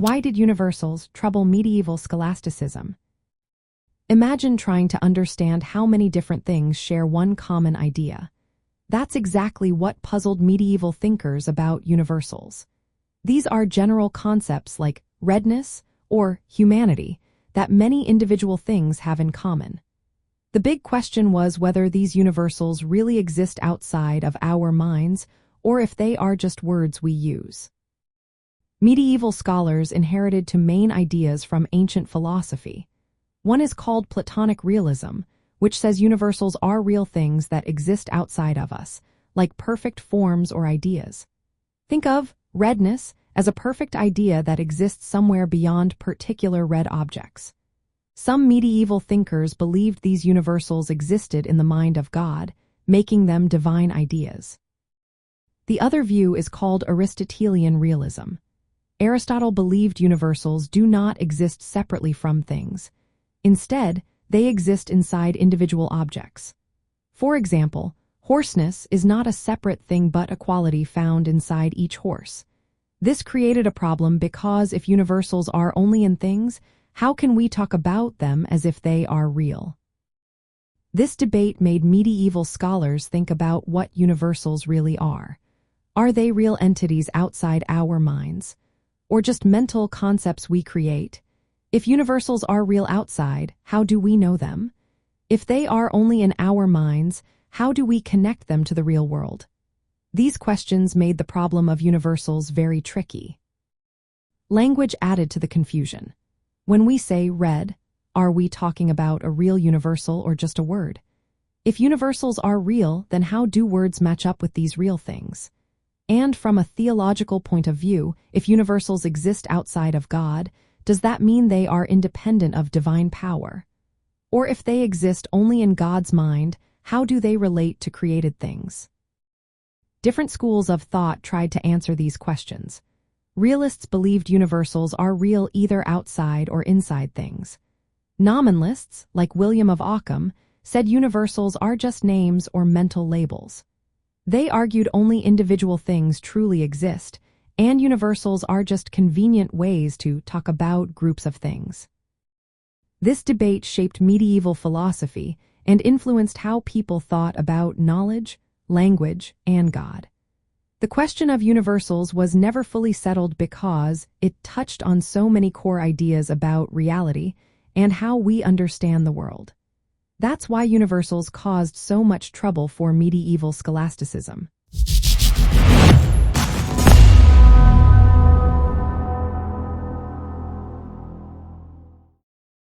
Why did universals trouble medieval scholasticism? Imagine trying to understand how many different things share one common idea. That's exactly what puzzled medieval thinkers about universals. These are general concepts like redness or humanity that many individual things have in common. The big question was whether these universals really exist outside of our minds or if they are just words we use. Medieval scholars inherited two main ideas from ancient philosophy. One is called Platonic realism, which says universals are real things that exist outside of us, like perfect forms or ideas. Think of redness as a perfect idea that exists somewhere beyond particular red objects. Some medieval thinkers believed these universals existed in the mind of God, making them divine ideas. The other view is called Aristotelian realism. Aristotle believed universals do not exist separately from things. Instead, they exist inside individual objects. For example, hoarseness is not a separate thing but a quality found inside each horse. This created a problem because if universals are only in things, how can we talk about them as if they are real? This debate made medieval scholars think about what universals really are. Are they real entities outside our minds, or just mental concepts we create? If universals are real outside, how do we know them? If they are only in our minds, how do we connect them to the real world? These questions made the problem of universals very tricky. Language added to the confusion. When we say red, are we talking about a real universal or just a word? If universals are real, then how do words match up with these real things? And from a theological point of view, if universals exist outside of God, does that mean they are independent of divine power? Or if they exist only in God's mind, how do they relate to created things? Different schools of thought tried to answer these questions. Realists believed universals are real either outside or inside things. Nominalists, like William of Ockham, said universals are just names or mental labels. They argued only individual things truly exist, and universals are just convenient ways to talk about groups of things. This debate shaped medieval philosophy and influenced how people thought about knowledge, language, and God. The question of universals was never fully settled because it touched on so many core ideas about reality and how we understand the world. That's why universals caused so much trouble for medieval scholasticism.